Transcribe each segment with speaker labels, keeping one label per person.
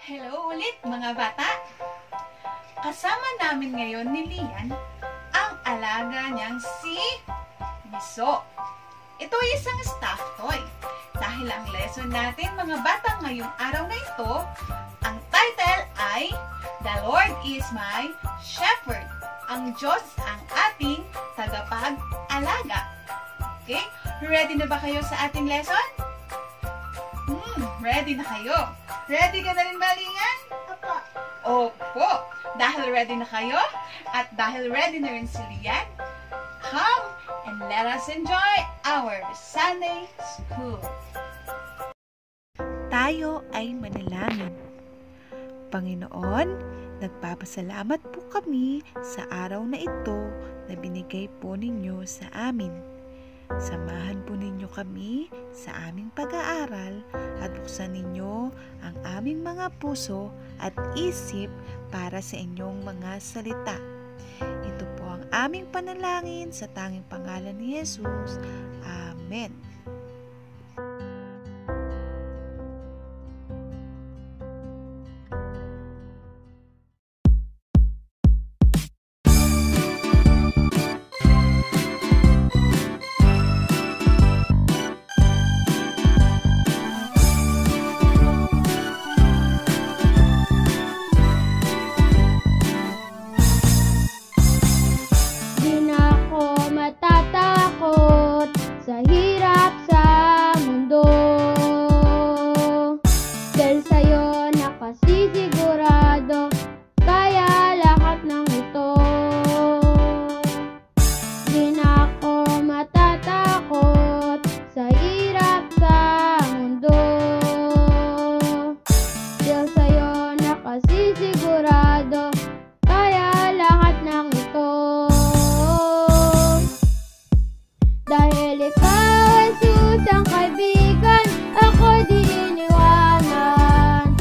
Speaker 1: Hello ulit mga bata! Kasama namin ngayon ni Lian ang alaga niyang si Miso. Ito ay isang stuffed toy. Dahil ang lesson natin mga bata ngayong araw na ito, ang title ay The Lord is my Shepherd. Ang Diyos ang ating tagapag-alaga. Okay? Ready na ba kayo sa ating lesson? Ready na kayo? Ready ka na rin ba, Lian?
Speaker 2: Opo.
Speaker 1: Opo. Dahil ready na kayo at dahil ready na rin si Lian, come and let us enjoy our Sunday School.
Speaker 3: Tayo ay manalangin. Panginoon, nagpapasalamat po kami sa araw na ito na binigay po ninyo sa amin. Samahan po ninyo kami sa aming pag-aaral at buksan ninyo ang aming mga puso at isip para sa inyong mga salita. Ito po ang aming panalangin sa tanging pangalan ni Jesus. Amen.
Speaker 2: Dahil ikaw ay Jesus ang kaibigan, ako'y di iniwanan.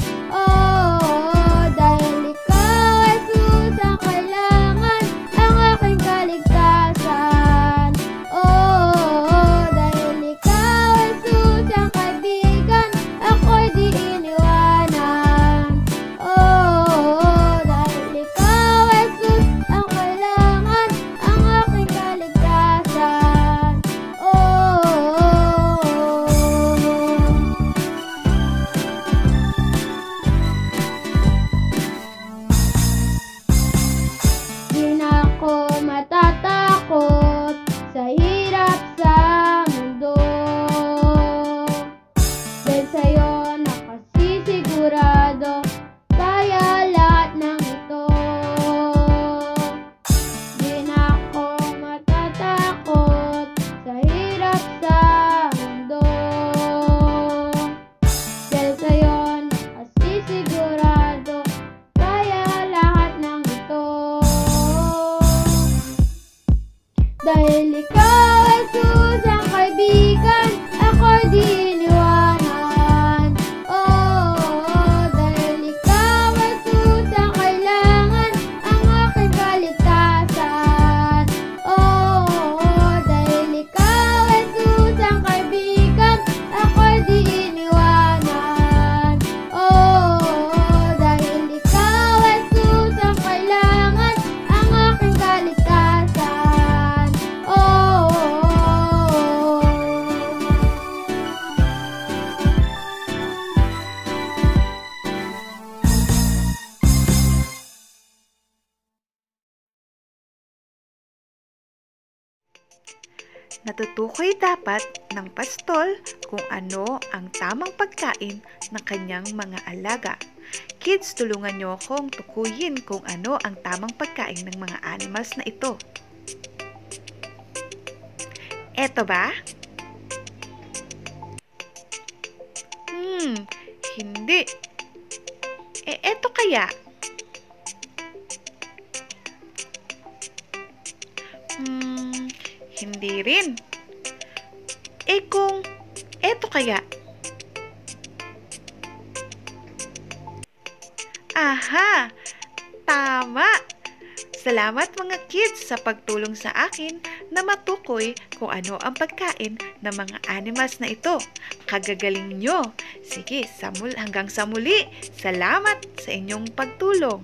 Speaker 2: Dahil ikaw ay Jesus ang kailangan, ang aking kaligtasan. Dahil ikaw ay Jesus ang kaibigan, ako'y di iniwanan. Dahil ikaw ay Jesus ang kailangan, ang aking kaligtasan.
Speaker 3: Natutukoy dapat ng pastol kung ano ang tamang pagkain ng kanyang mga alaga. Kids, tulungan niyo akong tukuyin kung ano ang tamang pagkain ng mga animals na ito. Eto ba? Hindi. Eto kaya? Hindi rin. Kung eto kaya? Aha! Tama! Sa Salamat mga kids sa pagtulong sa akin na matukoy kung ano ang pagkain ng mga animals na ito. Kagagaling nyo. Sige, hanggang sa muli. Salamat sa inyong pagtulong.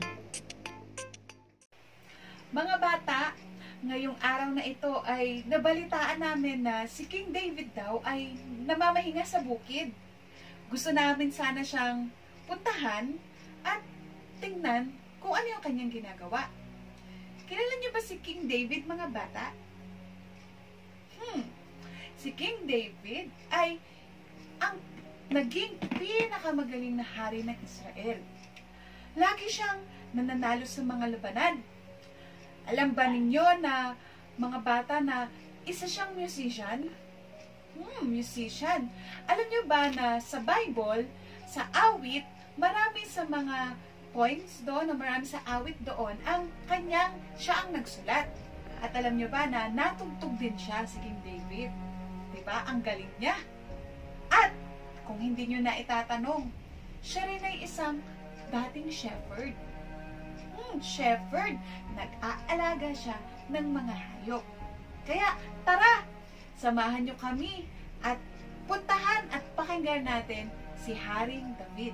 Speaker 1: Mga bata, ngayong araw na ito ay nabalitaan namin na si King David daw ay namamahinga sa bukid. Gusto namin sana siyang puntahan at tingnan kung ano yung kanyang ginagawa. Kilala niyo ba si King David, mga bata? Si King David ay ang naging pinakamagaling na hari ng Israel. Lagi siyang nananalo sa mga labanan. Alam ba ninyo na mga bata na isa siyang musician? Musician. Alam niyo ba na sa Bible, sa awit, marami sa mga points doon, na marami sa awit doon, siya ang nagsulat. At alam niyo ba na natugtog din siya si King David? Diba? Ang galing niya. At kung hindi niyo na itatanong, siya rin ay isang dating shepherd. Shepherd, nag-aalaga siya ng mga hayop. Kaya tara, samahan niyo kami at puntahan at pakinggan natin si Haring David.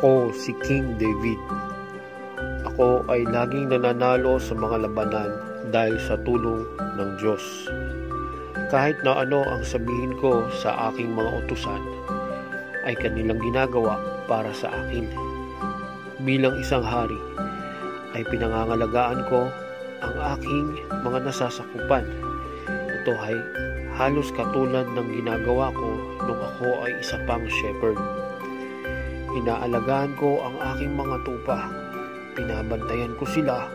Speaker 4: Ako si King David. Ako ay laging nananalo sa mga labanan dahil sa tulong ng Diyos. Kahit na ano ang sabihin ko sa aking mga utusan, ay kanilang ginagawa para sa akin. Bilang isang hari, ay pinangangalagaan ko ang aking mga nasasakupan. Ito ay halos katulad ng ginagawa ko nung ako ay isa pang shepherd. Inaalagaan ko ang aking mga tupa, pinabantayan ko sila,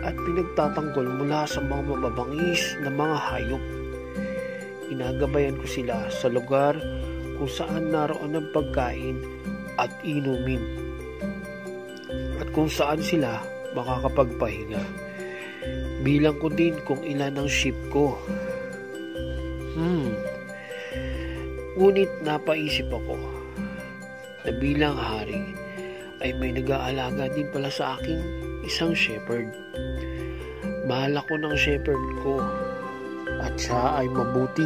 Speaker 4: at pinagtatanggol mula sa mga mababangis na mga hayop. Inagabayan ko sila sa lugar kung saan naroon ang pagkain at inumin, at kung saan sila makakapagpahinga. Bilang ko din kung ilan ang sheep ko. Ngunit napaisip ako na bilang hari ay may nag-aalaga din pala sa aking isang shepherd. Mahal ako ng shepherd ko at siya ay mabuti.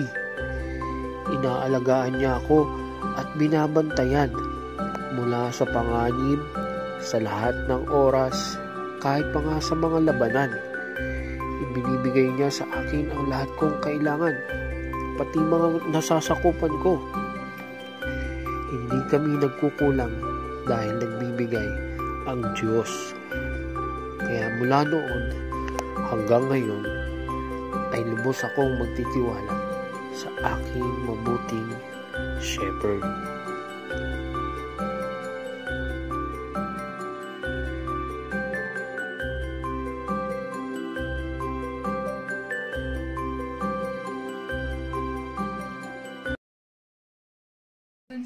Speaker 4: Inaalagaan niya ako at binabantayan mula sa panganib, sa lahat ng oras, kahit pa nga sa mga labanan. Ibinibigay niya sa akin ang lahat kong kailangan, pati mga nasasakupan ko. Hindi kami nagkukulang dahil nagbibigay ang Diyos. Kaya mula noon hanggang ngayon ay lubos akong magtitiwala sa aking mabuting shepherd.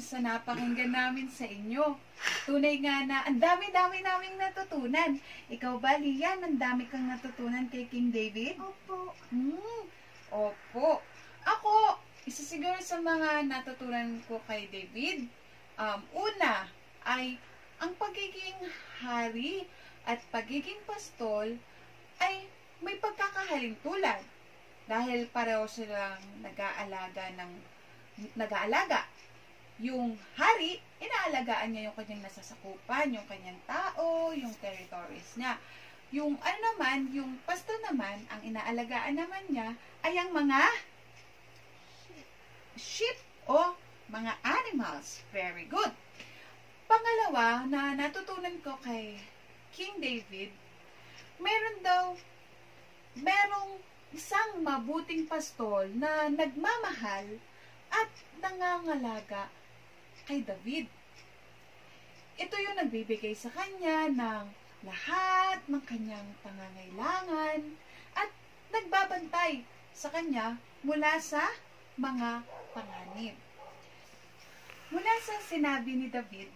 Speaker 1: Sa napakinggan namin sa inyo. Tunay nga na ang dami-dami naming natutunan. Ikaw ba, Lian? Ang dami kang natutunan kay King David?
Speaker 2: Opo.
Speaker 1: Opo. Ako, isa siguro sa mga natutunan ko kay David, una ay ang pagiging hari at pagiging pastol ay may pagkakahalin tulad. Dahil pareho silang nag-aalaga. Yung hari, inaalagaan niya yung kanyang nasasakupan, yung kanyang tao, yung territories niya. Yung yung pastol naman, ang inaalagaan naman niya ay ang mga sheep o mga animals. Very good. Pangalawa na natutunan ko kay King David, merong isang mabuting pastol na nagmamahal at nangangalaga kay David. Ito yung nagbibigay sa kanya ng lahat ng kanyang pangangailangan at nagbabantay sa kanya mula sa mga panganib. Mula sa sinabi ni David,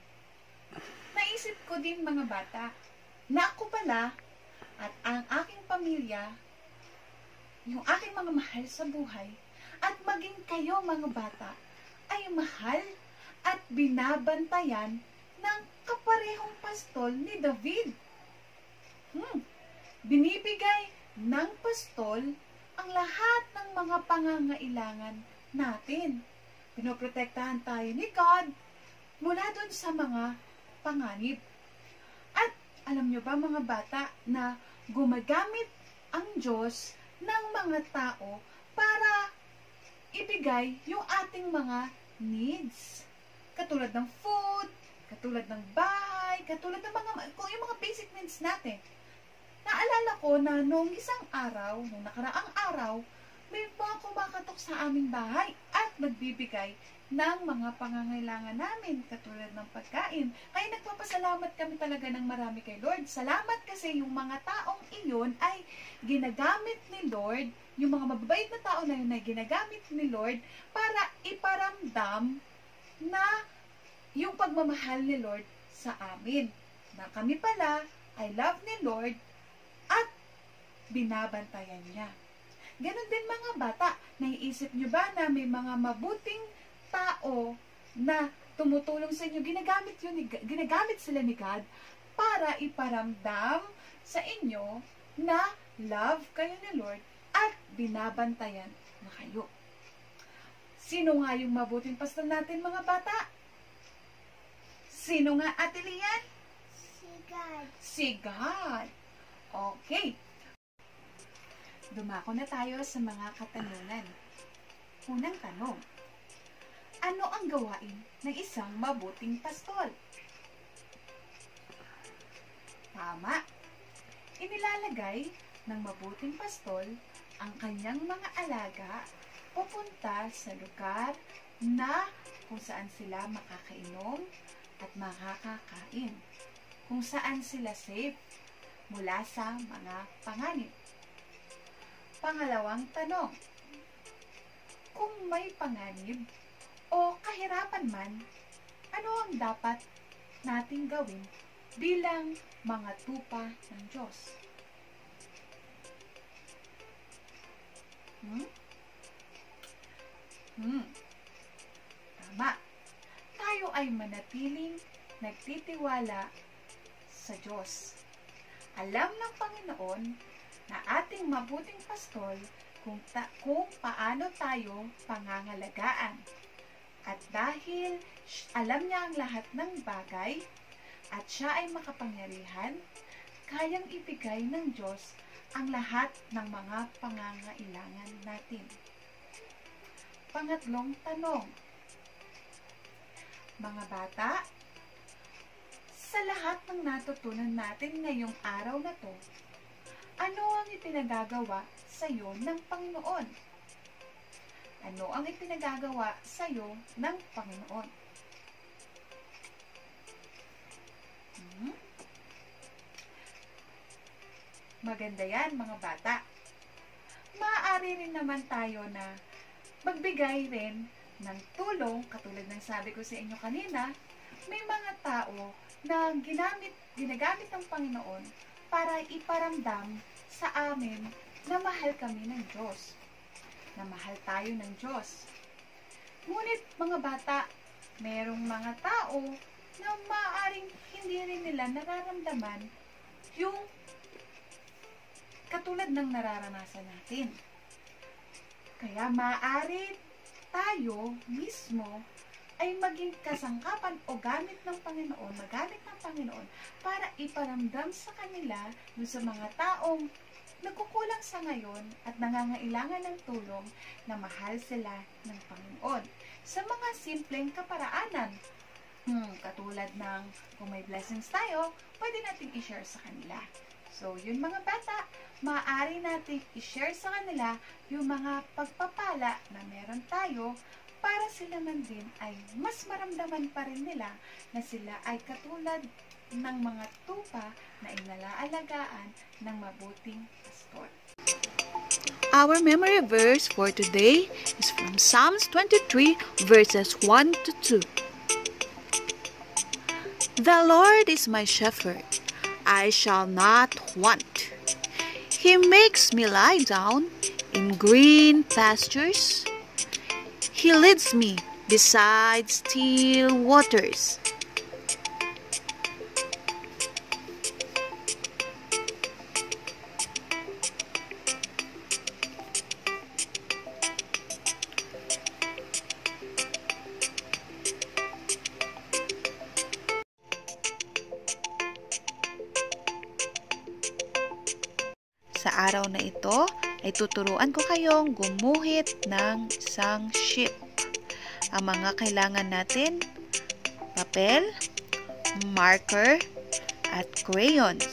Speaker 1: naisip ko din, mga bata, na ako pala at ang aking pamilya, yung aking mga mahal sa buhay, at maging kayo, mga bata, ay mahal at binabantayan ng kaparehong pastol ni David. Binibigay ng pastol ang lahat ng mga pangangailangan natin. Pinoprotektahan tayo ni God mula doon sa mga panganib. At alam nyo ba mga bata na gumagamit ang Diyos ng mga tao para ibigay yung ating mga needs. Katulad ng food, katulad ng bahay, katulad ng yung mga basic needs natin. Naalala ko na noong nakaraang araw, may mga kumakatok sa aming bahay at nagbibigay ng mga pangangailangan namin, katulad ng pagkain. Kaya nagpapasalamat kami talaga ng marami kay Lord. Salamat kasi yung mga taong iyon ay ginagamit ni Lord, yung mga mababait na tao na yun ay ginagamit ni Lord para iparamdam na yung pagmamahal ni Lord sa amin. Na kami pala ay love ni Lord at binabantayan niya. Ganon din mga bata, naiisip nyo ba na may mga mabuting tao na tumutulong sa inyo, ginagamit sila ni God para iparamdam sa inyo na love kayo ni Lord at binabantayan na kayo. Sino nga yung mabuting pastol natin mga bata? Sino nga, Ate Lian?
Speaker 2: Si God.
Speaker 1: Si God. Okay. Dumako na tayo sa mga katanungan. Unang tanong. Ano ang gawain ng isang mabuting pastol? Tama. Inilalagay ng mabuting pastol ang kanyang mga alaga pupunta sa lugar na kung saan sila makakainom at makakakain. Kung saan sila safe mula sa mga panganib. Pangalawang tanong. Kung may panganib o kahirapan man, ano ang dapat nating gawin bilang mga tupa ng Diyos? Tama. Tayo ay manatiling nagtitiwala sa Diyos. Alam ng Panginoon na ating mabuting pastol kung paano tayo pangangalagaan. At dahil alam niya ang lahat ng bagay at siya ay makapangyarihan, kayang ibigay ng Diyos ang lahat ng mga pangangailangan natin. Pangatlong tanong. Mga bata, sa lahat ng natutunan natin ngayong araw na to, ano ang ipinagagawa sa iyo ng Panginoon? Ano ang ipinagagawa sa iyo ng Panginoon? Maganda yan, mga bata. Maaari rin naman tayo na magbigay rin ng tulong, katulad ng sabi ko sa inyo kanina, may mga tao na ginagamit ng Panginoon para iparamdam sa amin na mahal kami ng Diyos, na mahal tayo ng Diyos. Ngunit mga bata, merong mga tao na maaaring hindi rin nila nararamdaman yung katulad ng nararanasan natin. Kaya maaari tayo mismo ay maging kasangkapan o magamit ng Panginoon para iparamdam sa kanila dun sa mga taong nagkukulang sa ngayon at nangangailangan ng tulong na mahal sila ng Panginoon. Sa mga simpleng kaparaanan, katulad ng kung may blessings tayo, pwede natin i-share sa kanila. So, yun mga bata, maaari natin i-share sa kanila yung mga pagpapala na meron tayo para sila man din ay mas maramdaman pa rin nila na sila ay katulad ng mga tupa na inalaalagaan ng mabuting pastor.
Speaker 3: Our memory verse for today is from Psalms 23 verses 1 to 2. The Lord is my shepherd, I shall not want. He makes me lie down in green pastures. He leads me beside still waters. Sa araw na ito ay tuturuan ko kayong gumuhit ng isang ship. Ang mga kailangan natin, papel, marker, at crayons.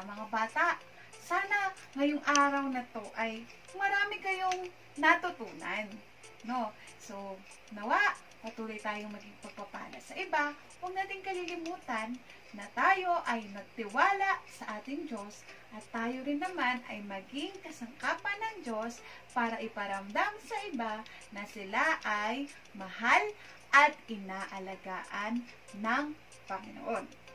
Speaker 1: Mga bata, sana ngayong araw na to ay marami kayong natutunan, no? So, nawa, patuloy tayong maging pagpapala sa iba. Huwag natin kalilimutan na tayo ay magtiwala sa ating Diyos at tayo rin naman ay maging kasangkapan ng Diyos para iparamdam sa iba na sila ay mahal at inaalagaan ng Panginoon.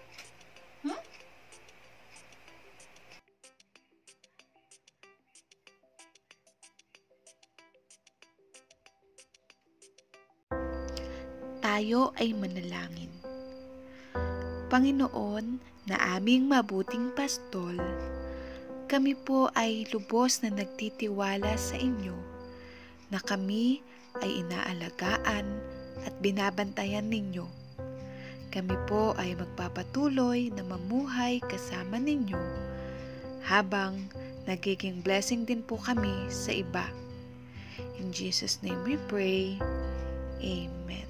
Speaker 3: Tayo ay manalangin. Panginoon na aming mabuting pastol, kami po ay lubos na nagtitiwala sa inyo na kami ay inaalagaan at binabantayan ninyo. Kami po ay magpapatuloy na mamuhay kasama ninyo habang nagiging blessing din po kami sa iba. In Jesus' name we pray. Amen.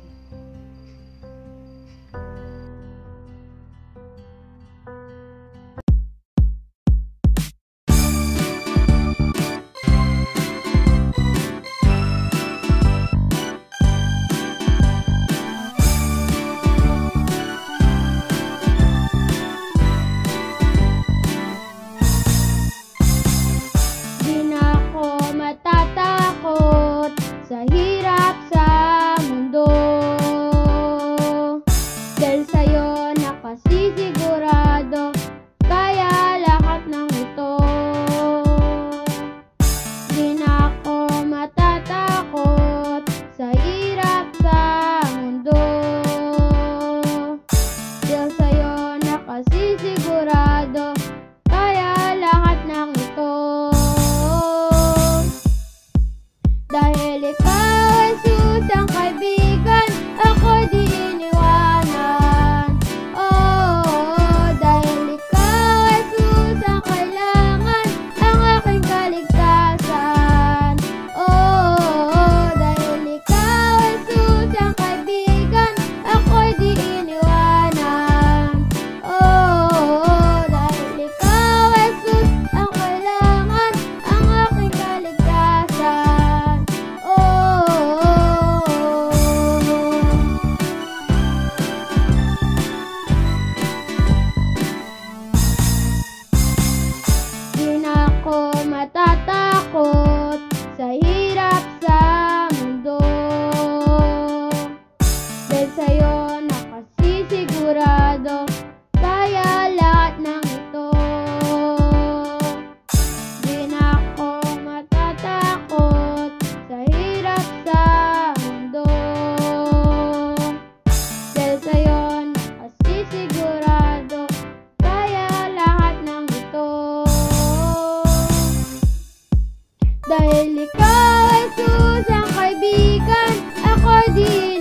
Speaker 2: Dahil ikaw, Jesus, ang kaibigan, ako di